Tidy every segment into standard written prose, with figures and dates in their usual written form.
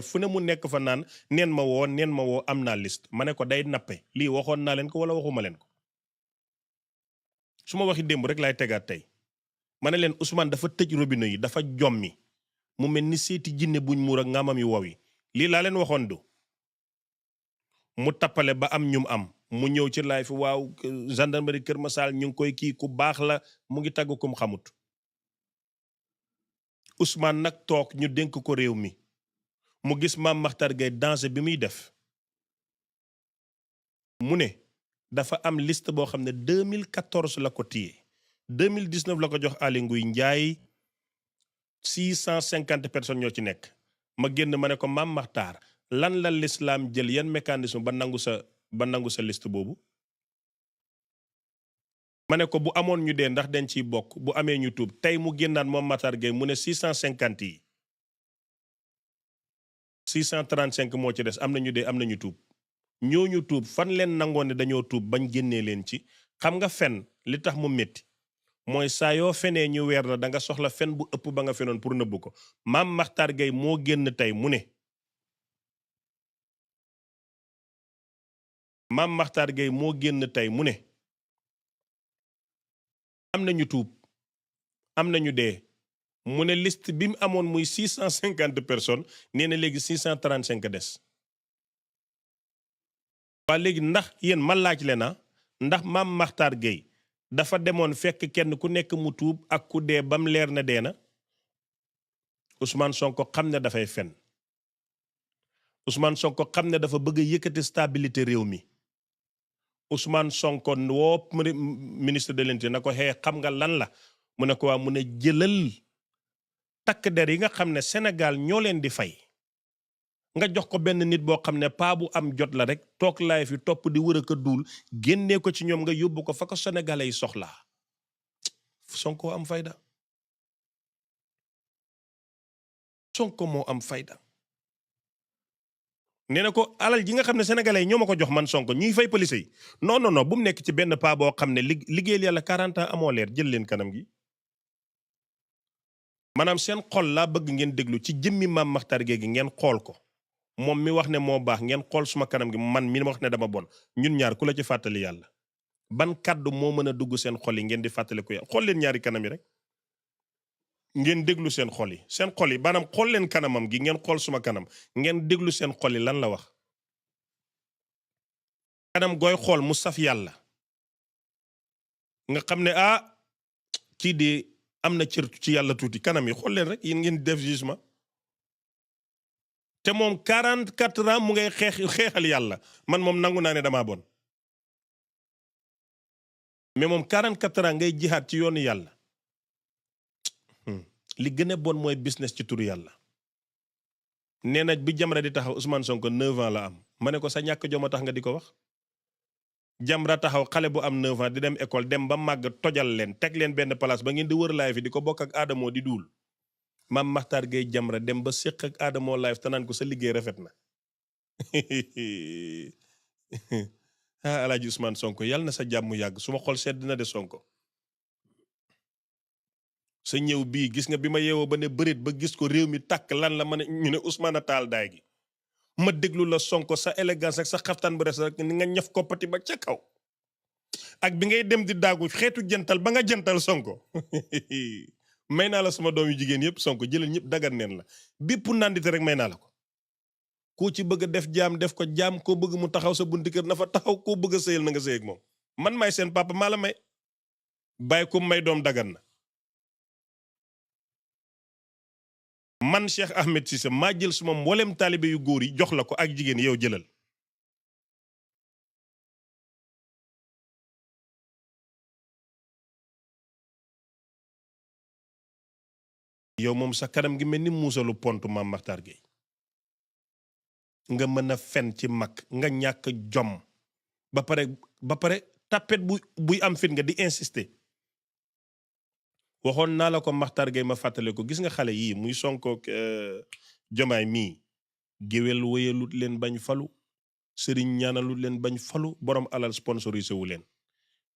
fu ne mu nekk fa naan neen ma woo am naa liste ma ne ko day nappe lii waxoon naa leen ko wala waxuma leen ko su ma waxi démb rek laay tegaat tey ma ne leen Ousmane dafa tëj robinet yi dafa jommi mu mel ni seeti jinne buñ muur ak ngaamam yu wow yi lii laa leen waxoon du mu tappale ba am ñum am mu ñëw ci laay fi waaw gendarmerie Kër Masal ñu ngi koy kii ku baax la mu ngi tagg kum xamut Ousmane nag toog ñu dénk ko réew mi mu gis Mame Makhtar Gueye danger bi muy def mu ne dafa am liste boo xam ne 2014 la ko téye 2019 la ko jox Aly Ngouille Ndiaye 650 personnes ñoo ci nekk ma génn ma ne ko Mame Makhtar lan la l'islam jël yan mécanisme ba nangu sa liste boobu ma ne ko bu amoon ñu dee ndax dañ ciy bokk bu amee ñu tuub tey mu génnaat moom Makhtar Gueye mu ne 650 yi 635 moo ci des am na ñu dee am na ñu tuub ñooñu tuub fan leen nangoon ne dañoo tuub bañ génnee leen ci xam nga fen li tax mu métti mooy saa yoo fenee ñu weer la da nga soxla fen bu ëpp ba nga fenoon pour nëbbu ko Mame Makhtar Gueye moo génn tey mu ne Mame Makhtar Gueye moo génn tey mu ne am na ñu tuub am na ñu dee mu ne liste bi mu amoon muy 650 personnes nee na léegi 635 des waa léegi ndax yéen ma laaj le na ndax Mame Makhtar Gueye dafa demoon fekk kenn ku nekk mu tuub ak ku dee bam leer na dee na Ousmane Sonko xam ne dafay fen Ousmane Sonko xam ne dafa bëgg a yëkkati stabilité réew mi Ousmane Sonko woo ministre de l'Intérieur na ko xee xam nga lan la mu ne ko waa mu ne jëlal takk der yi nga xam ne Sénégal ñoo leen di fay nga jox ko benn nit boo xam ne paa bu am jot la rek toog laay fi topp di wër a duul génnee ko ci ñoom nga yóbbu ko fa ko sénégalais yi soxlaa Sonko am fayda Sonko moo am fayda nee na ko alal ji nga xam ne sénégalais yi ñoo ma ko jox man Sonko ñuy fay police yi non bu mu nekk ci benn paa boo xam ne liggéeyal yàlla 40 ans amoo leer jël leen kanam gi maanaam seen xol laa bëgg ngeen déglu ci jëmmi Mame Makhtar Gueye gi ngeen xool ko moom mi wax ne moo baax ngeen xool suma kanam gi man mi wax ne dama bon ñun ñaar ku la ci fàttali yàlla ban kàddu moo mën a dugg seen xol yi ngeen di fàttali ko yàlla xool leen ñaari kanam yi rek ngeen déglu seen xol yi maanaam xool leen kanamam gi ngeen xool suma kanam ngeen déglu seen xol yi lan la wax kanam gooy xool mu saf yàlla nga xam ne kii di am na cër ci yàlla tuuti kanam yi xool leen rek yéen ngeen def jugement te moom 44 ans mu ngay xeexal yàlla man moom nangu naa ne damaa bon mais moom 44 ans ngay jihaat ci yoonu yàlla li gën a bon mooy business ci turu yàlla nee na bi Jamra di taxaw Ousmane Sonko 9 ans la am ma ne ko sa ñàkk jom a tax nga di ko wax Jamra taxaw xale bu am 9 ans di dem école dem ba màgg tojal leen teg leen benn place ba ngeen di wër live fi di ko bokk ak Adamo di duul Mame Makhtar Gueye Jamra dem ba séq ak Adamo live te naan ko sa liggéey rafet na Alaaji Ousmane Sonko yàlla na sa jàmm yàgg suma xol sedd na de Sonko sa ñëw bii gis nga bi ma yeewoo ba ne bëreet ba gis ko réew mi tàkk lan la ma ne ñu ne Ousmane a taal daay gi ma déglu la Sonko sa élégance ak sa xaftaan bu res rek ni nga ñaf koppati ba ca kaw ak bi ngay dem di daagu xeetu jantal ba nga jantal Sonko may naa la sama doom yu jigéen yëpp Sonko jëlal ñëpp dagan neen la bépp nandite rek may naa la ko koo ci bëgg a def jaam def ko jaam koo bëgg mu taxaw sa bunti kër na fa taxaw koo bëgg a sëyal na nga sëy ak moom man may seen papa maa la may bàyyi ko may doom dagan na man Cheikh Ahmed Cissé maa jël suma mboolem taalibe yu góor yi jox la ko ak jigéen yow jëlal yow moom sa kanam gi mel ni muusalu pont Mame Makhtar Gueye nga mën a fen ci mag nga ñàkk jom ba pare tapet buy am fit nga di insister waxoon naa la ko Makhtar Gueye ma fàttale ko gis nga xale yii muy Sonko Jomaay mii géwél wéyalut leen bañ falu sëriñ ñaanalut leen bañ falu borom alal sponsorisé wu leen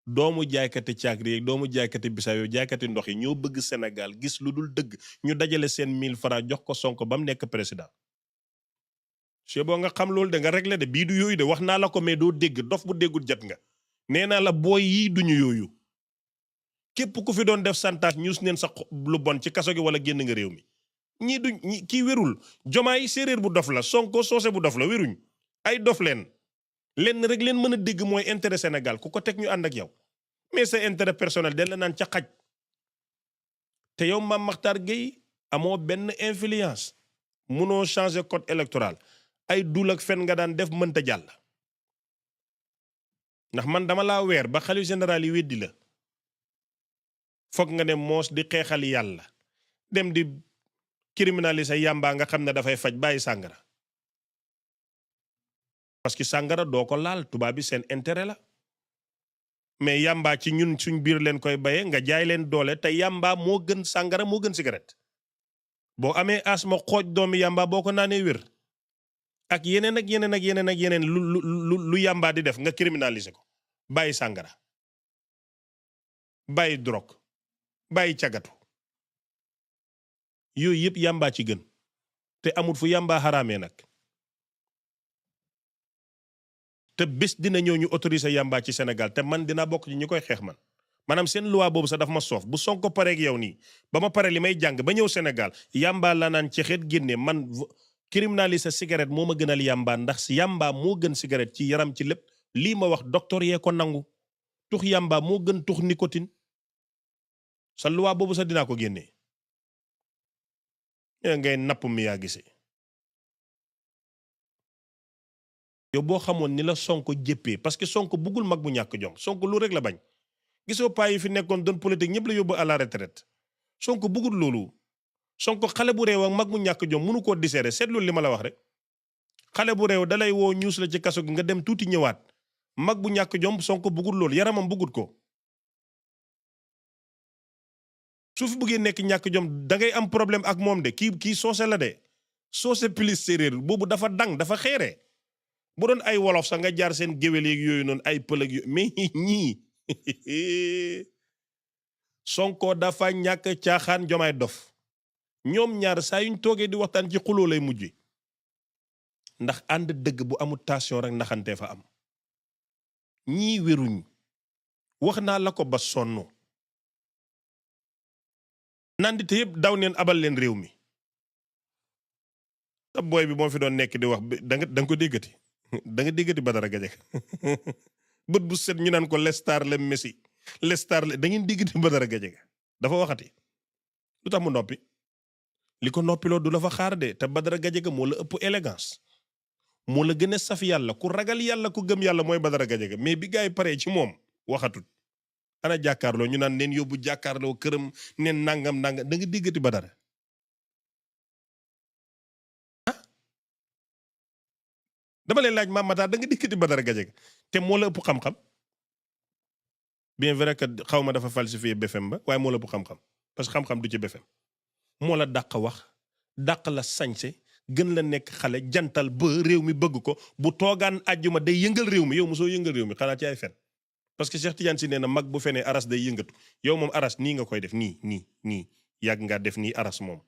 doomu jaaykati caakri yeeg doomu jaaykati bisaab yow jaaykati ndox yi ñoo bëgg Sénégal gis lu dul dëgg ñu dajale seen 1000 francs jox ko Sonko ba mu nekk président c'est boo nga xam loolu de nga réglé de bii du yooyu de wax naa la ko mais doo dégg dof bu déggul jat nga nee naa la booy yii duñu yooyu képp ku fi doon def santaas ñuus neen sa lu bon ci kaso gi wala génn nga réew mi ñii duñ kii wérul jomaay séeréer bu dof la sonko soose bu dof la wéruñ ay dof leen rek leen mën a dégg mooy intérêt Sénégal ku ko teg ñu ànd ak yow mais sa intérêt personnel den la naan ca xaj te yow Mame Mactar Gueye amoo benn influence munoo changer code électoral ay dul ak fen nga daan def mënta jàll ndax man dama laa weer ba xalifa général yi weddi la foog nga ne moos di xeexal yàlla dem di criminaliser yàmbaa nga xam ne dafay faj bàyyi sàngara parce que sàngara doo ko laal tubaab bi seen intérêt la mais yàmbaa ci ñun suñ biir leen koy baye nga jaay leen doole te yàmbaa moo gën sàngara moo gën cigarette boo amee asma xooj doomi yàmbaa boo ko naanee wér ak yeneen ak yeneen ak yeneen ak yeneen lu yàmbaa di def nga criminaliser ko bàyyi sàngara bàyyi drogue bàyyi cagatu yooyu yëpp yàmbaa ci gën te amul fu yàmbaa xaraamee nag te bés dina ñëw ñu autoriser yàmbaa ci Sénégal te man dina bokk ci ñu koy xeex man maanaam seen loi boobu sax daf ma soof bu Sonko pareeg yow nii ba ma pare li may jàng ba ñëw Sénégal yàmbaa la naan ci xeet génne man criminaliser cigarette moo ma gënal yàmbaa ndax yàmbaa moo gën cigarette ci yaram ci lépp lii ma wax docteur yee ko nangu tux yàmbaa moo gën tux nicotine sa loi boobu sax dinaa ko génnee ngay napp mi yaa gisee yow boo xamoon ni la Sonko jéppee parce que Sonko buggul mag bu ñàkk jom Sonko lu rek la bañ gisoo paa yi fi nekkoon doon politique ñëpp la yóbbu à la retraite Sonko buggul loolu Sonko xale bu réew ak mag mu ñàkk jom mënu koo diseere seetlu li ma la wax rek xale bu réew dalay woo ñuus la ci kaso gi nga dem tuuti ñëwaat mag bu ñàkk jom Sonko buggul loolu yaramam buggut ko su fi buggee nekk ñàkk jom da ngay am problème ak moom de kii soose la de soose plus séeréer boobu dafa dang dafa xeere bu doon ay wolof sax nga jaar seen géwél yeeg yooyu noonu ay pëlëg yooyu mais ñii Sonko dafa ñàkk caaxaan jomaay dof ñoom ñaar saa yuñ toogee di waxtaan ci xuloo lay mujj ndax ànd dëgg bu amul tension rek naxantee fa am ñii wéruñ wax naa la ko ba sonn nandite yëpp daw neen abal leen réew mi te booy bi moo fi doon nekk di wax da nga ko déggati da nga déggati Badara Gadiaga bët bu set ñu naan ko lestar le Messi lestar le da ngeen déggati Badara Gadiaga dafa waxati lu tax mu noppi li ko noppiloo du la fa xaar de te Badara Gadiaga moo la ëpp élégance moo la gën a saf yàlla ku ragal yàlla ku gëm yàlla mooy Badara Gadiaga mais bi gaay paree ci moom waxatut ana jàkkaarloo ñu naan neen yóbbu jàkkaarloo këram neen nangam da nga déggati Badara dama leen laaj Mame Matar da nga dikkati Badara Gadiaga te moo la ëpp xam-xam bien vrai que xaw ma dafa falsifié BFM ba waaye moo la ëpp xam-xam parce que xam-xam du ci BFM moo la dàq wax dàq la sañse gën la nekk xale jantal ba réew mi bëgg ko bu toogaan àjjuma day yëngal réew mi yow mosoo yëngal réew mi xanaa ci ay fen parce que Cheikh Tidiane si nee na mag bu fenee aras day yëngatu yow moom aras nii nga koy def nii yàgg ngaa def nii aras moom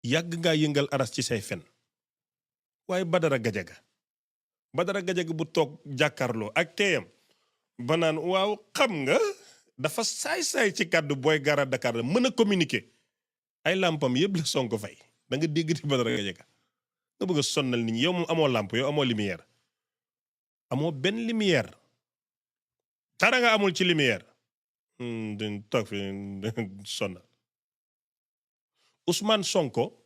yàgg ngaa yëngal aras ci say fen waaye Badara Gadiaga bu toog jàkkaarloo ak teeyam ba naan waaw xam nga dafa saay-saay ci kàddu booy gara Dakar la mën a communiquer ay lampam yëpp la Sonko fay da nga déggati Badara Gadiaga nga bëgg a sonnal nit ñi yow moom amoo lamp yow amoo lumière amoo benn lumière dara nga amul ci lumière dañ toog fi sonnal Ousmane Sonko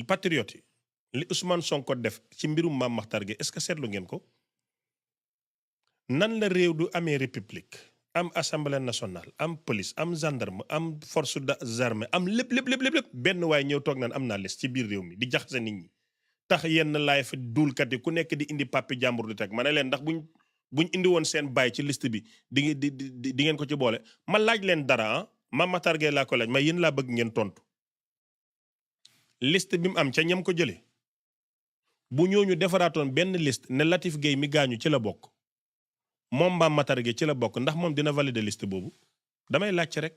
patriote yi li Ousmane Sonko def ci mbirum Mame Mactar Gueye est-ce que seetlu ngeen ko nan la réew du amee république am assemblée nationale am police am gendarme am force d'armée am lépp benn waaye ñëw toog naan am naa liste ci biir réew mi di jaxase nit ñi tax yenn laay fa duulkat yi ku nekk di indi papi jàmbur di teg ma ne leen ndax buñ indi woon seen baay ci liste bi di ngeen ko ci boole ma laaj leen dara Mame Mactar Gueye laa ko laaj ma yéen laa bëgg ngeen tontu liste bi mu am ca ñam ko jëlee bu ñooñu defaraatoon benn liste ne Latif Gueye mi gaañu ci la bokk moom Mame Mactar Gueye ci la bokk ndax moom dina valider liste boobu damay laajte rek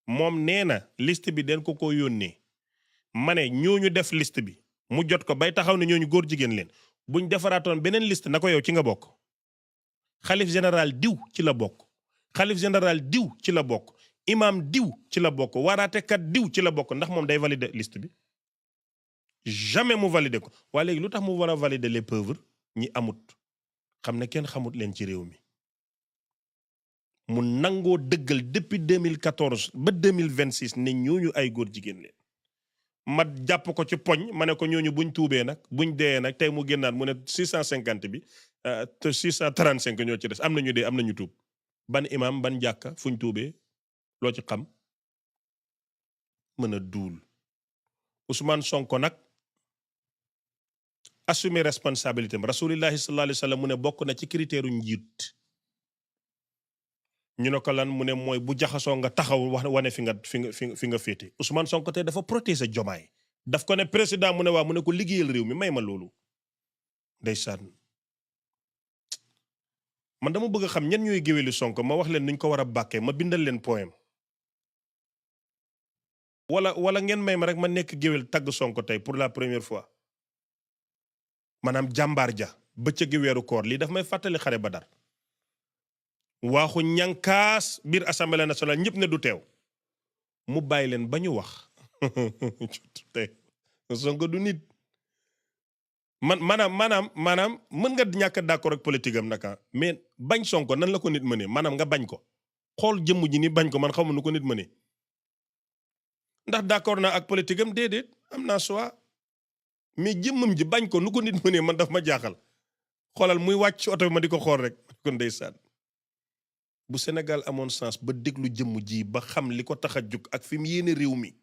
moom nee na liste bi den ko yónnee ma ne ñooñu def liste bi mu jot ko bay taxaw ne ñooñu góor jigéen leen buñ defaraatoon beneen liste na ko yow ci nga bokk xalif général diw ci la bokk xalif général diw ci la bokk imam diw ci la bokk waaraatekat diw ci la bokk ndax moom day valider liste bi jamais mu valider ko waa léegi lu tax mu war a valider les pauvres ñi amut xam ne kenn xamut leen ci réew mi mu nangoo dëggal depuis 2014 ba 2026 ne ñooñu ay góor jigéen leen ma jàpp ko ci poñ ma ne ko ñooñu buñ tuubee nag buñ dee nag tey mu génnaat mu ne 650 bi te 635 ñoo ci des am nañu dee am nañu tuub ban imam ban jàkka fuñ tuubee loo ci xam mën a duul Ousmane Sonko nag assumer responsabilité am rasulillahi sallallahu alayhi wa sallam mu ne bokk na ci critère njiit ñu ne ko lan mu ne mooy bu jaxasoo nga taxaw wax wane fi nga féete Ousmane Sonko tey dafa protéger Diomaye daf ko ne président mu ne waa mu ne ko liggéeyal réew mi may ma loolu ndeysaan man dama bëgg a xam ñen ñooy géwéli Sonko ma wax leen nuñ ko war a bàkkee ma bindal leen poème wala ngeen may ma rek ma nekk géwél tagg Sonko tey pour la première fois maanaam jàmbaar ja bëccëgi weeru koor lii daf may fàttali xare Badar waaxu ñankaas biir assemblée nationale ñëpp ne du teew mu bàyyi leen ba ñu wax tey Sonko du nit maanaam mën nga ñàkk d'accord ak politique am naka mais bañ Sonko nan la ko nit mënee maanaam nga bañ ko xool jëmm ji ni bañ ko man xamu nu ko nit mënee ndax d'accord naa ak politique am déedéet am naa choix mais jëmmam ji bañ ko nu ko nit mënee man daf ma jaaxal xoolal muy wàcc ci oto bi ma di ko xool rek kon ndeysaan bu Sénégal amoon sens ba déglu jëmm ji ba xam li ko tax a jóg ak fi mu yéene réew mi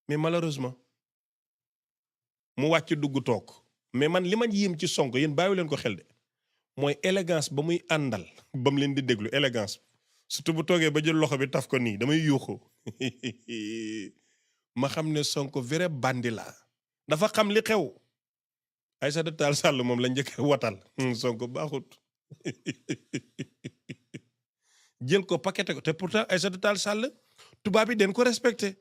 mais malheureusement mu wàcc dugg toog mais man li ma yéem ci Sonko yéen bàyyi leen ko xel de mooy élégance ba muy àndal ba mu leen di déglu élégance surtout bu toogee ba jël loxo bi taf ko nii damay yuuxu ma xam ne Sonko vrai bandi la dafa xam li xew Aïssata Tall Sall moom la njëkk watal Sonko baaxut jël ko paqueté ko te pourtant Aïssata Tall Sall tubaab yi den ko respecté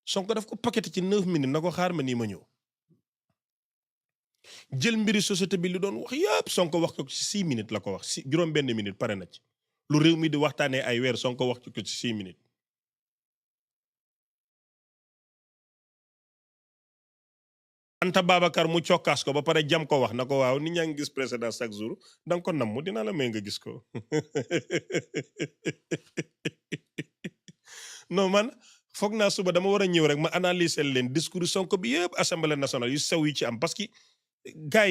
Sonko daf ko paqueté ci 9 minutes na ko xaar ma nii ma ñëw jël mbiri société bi li doon wax yëpp Sonko wax ko ci 6 minutes la ko wax si juróom benn minute pare na ci lu réew mi di waxtaanee ay weer Sonko wax ko ci 6 minutes Anta Babacar mu cokkaas ko ba pare jam ko wax na ko waaw nit ñaa ngi gis président chaque jour danga ko namm dina la may nga gis ko non man foog naa suba dama war a ñëw rek ma analyser leen discours Sonko bi yëpp assemblée nationale yu sew yi ci am parce que gars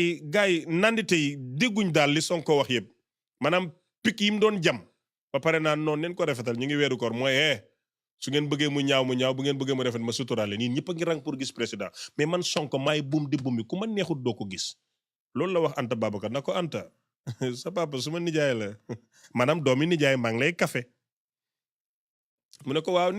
yi nandite yi dégguñ daal li Sonko wax yëpp maanaam pik yi mu doon jam ba pare naan noonu neen ko rafetal ñu ngi weeru koor mooy su ngeen bëggee mu ñaaw bu ngeen bëggee mu rafet ma suturaale nii ñëpp a ngi rang pour gis président mais man Sonko maay buum di buum bi ku ma neexut doo ko gis loolu la wax Anta Babacar na ko Anta sa papa su ma nijaay la maanaam doomi nijaay maa ngi lay kafe mu ne ko waaw